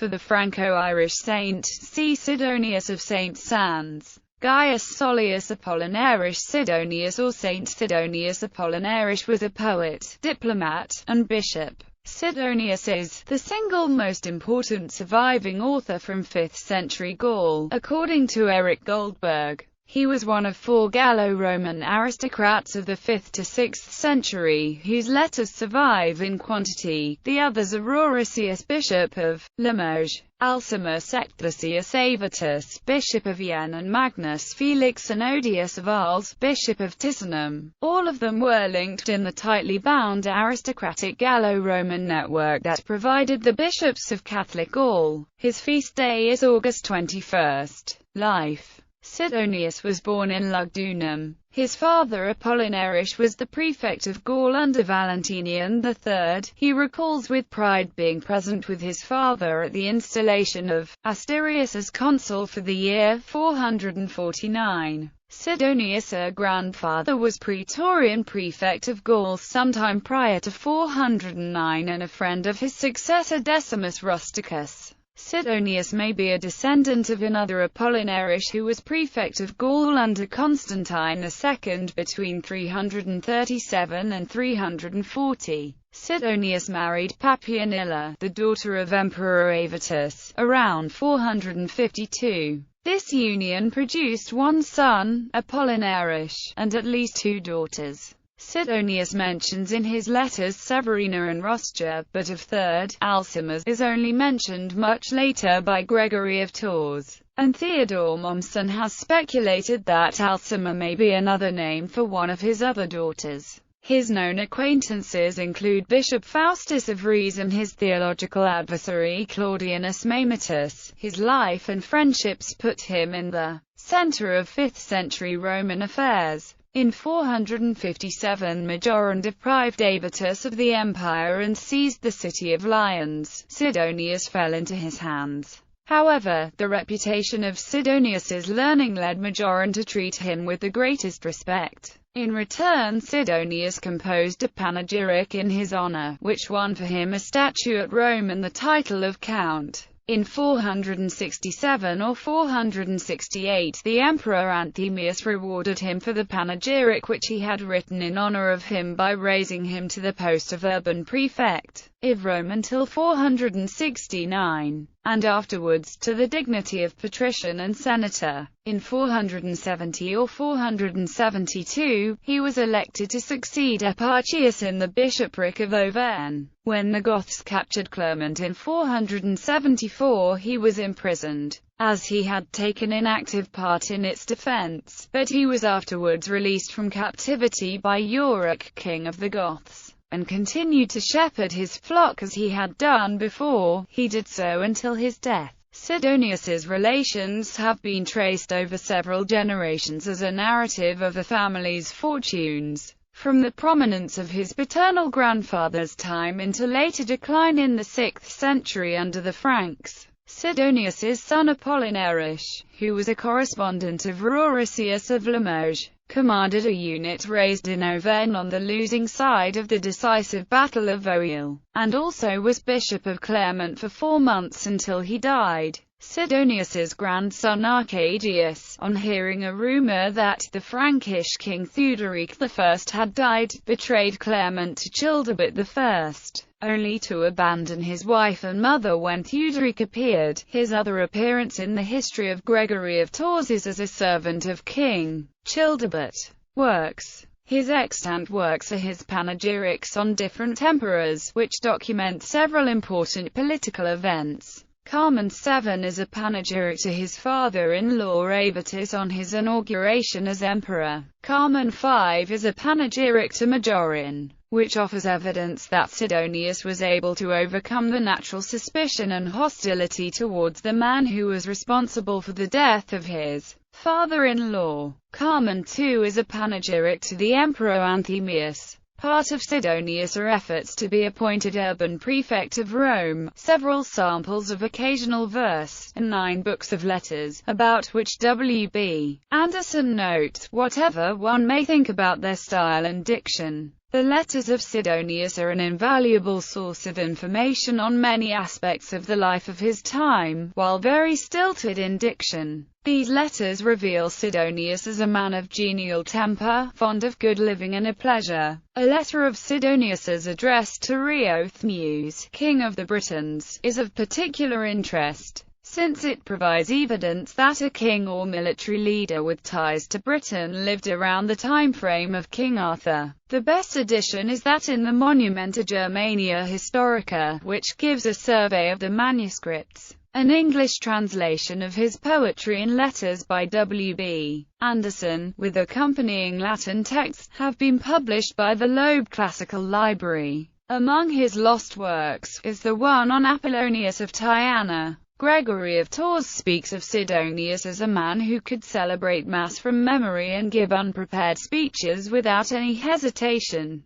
for the Franco-Irish saint, see Sidonius of St. Sands. Gaius Solius Apollinaris. Sidonius or Saint Sidonius Apollinaris was a poet, diplomat, and bishop. Sidonius is the single most important surviving author from 5th century Gaul, according to Eric Goldberg. He was one of 4 Gallo-Roman aristocrats of the 5th to 6th century, whose letters survive in quantity. The others are Roricius, bishop of Limoges, Alcimus Sectlucius Avitus, bishop of Vienne, and Magnus Felix Zenodius of Arles, bishop of Ticinum. All of them were linked in the tightly bound aristocratic Gallo-Roman network that provided the bishops of Catholic Gaul. His feast day is August 21st. Life. Sidonius was born in Lugdunum. His father Apollinaris was the prefect of Gaul under Valentinian III. He recalls with pride being present with his father at the installation of Asterius as consul for the year 449. Sidonius' grandfather was Praetorian prefect of Gaul sometime prior to 409 and a friend of his successor Decimus Rusticus. Sidonius may be a descendant of another Apollinaris who was prefect of Gaul under Constantine II between 337 and 340. Sidonius married Papionilla, the daughter of Emperor Avitus, around 452. This union produced one son, Apollinaris, and at least 2 daughters. Sidonius mentions in his letters Severina and Rostia, but of third, Alcimus, is only mentioned much later by Gregory of Tours, and Theodore Mommsen has speculated that Alcima may be another name for one of his other daughters. His known acquaintances include Bishop Faustus of Rheims and his theological adversary Claudianus Mamertus. His life and friendships put him in the center of 5th century Roman affairs. In 457 Majoran deprived Avitus of the empire and seized the city of Lyons. Sidonius fell into his hands. However, the reputation of Sidonius's learning led Majoran to treat him with the greatest respect. In return, Sidonius composed a panegyric in his honor, which won for him a statue at Rome and the title of Count. In 467 or 468 the Emperor Anthemius rewarded him for the panegyric which he had written in honor of him by raising him to the post of urban prefect of Rome until 469, and afterwards to the dignity of patrician and senator. In 470 or 472, he was elected to succeed Eparchius in the bishopric of Auvergne. When the Goths captured Clermont in 474, he was imprisoned, as he had taken an active part in its defense, but he was afterwards released from captivity by Euric, king of the Goths, and continued to shepherd his flock as he had done before. He did so until his death. Sidonius's relations have been traced over several generations as a narrative of the family's fortunes, from the prominence of his paternal grandfather's time into later decline in the 6th century under the Franks. Sidonius's son Apollinaris, who was a correspondent of Roricius of Limoges, commanded a unit raised in Auvergne on the losing side of the decisive Battle of Vauxhall, and also was Bishop of Clermont for 4 months until he died. Sidonius's grandson Arcadius, on hearing a rumor that the Frankish king Theuderic I had died, betrayed Clermont to Childebert I, only to abandon his wife and mother when Theuderic appeared. His other appearance in the history of Gregory of Tours is as a servant of King Childebert. Works. His extant works are his panegyrics on different emperors, which document several important political events. Carmen VII is a panegyric to his father-in-law Avitus on his inauguration as emperor. Carmen V is a panegyric to Majoran, which offers evidence that Sidonius was able to overcome the natural suspicion and hostility towards the man who was responsible for the death of his father-in-law. Carmen II is a panegyric to the Emperor Anthemius. Part of Sidonius are efforts to be appointed urban prefect of Rome, several samples of occasional verse, and 9 books of letters, about which W.B. Anderson notes, whatever one may think about their style and diction, The letters of Sidonius are an invaluable source of information on many aspects of the life of his time, while very stilted in diction. These letters reveal Sidonius as a man of genial temper, fond of good living and a pleasure. A letter of Sidonius's addressed to Riothmus, king of the Britons, is of particular interest, since it provides evidence that a king or military leader with ties to Britain lived around the time frame of King Arthur. The best edition is that in the Monumenta Germania Historica, which gives a survey of the manuscripts. An English translation of his poetry and letters by W.B. Anderson, with accompanying Latin texts, have been published by the Loeb Classical Library. Among his lost works is the one on Apollonius of Tyana. Gregory of Tours speaks of Sidonius as a man who could celebrate Mass from memory and give unprepared speeches without any hesitation.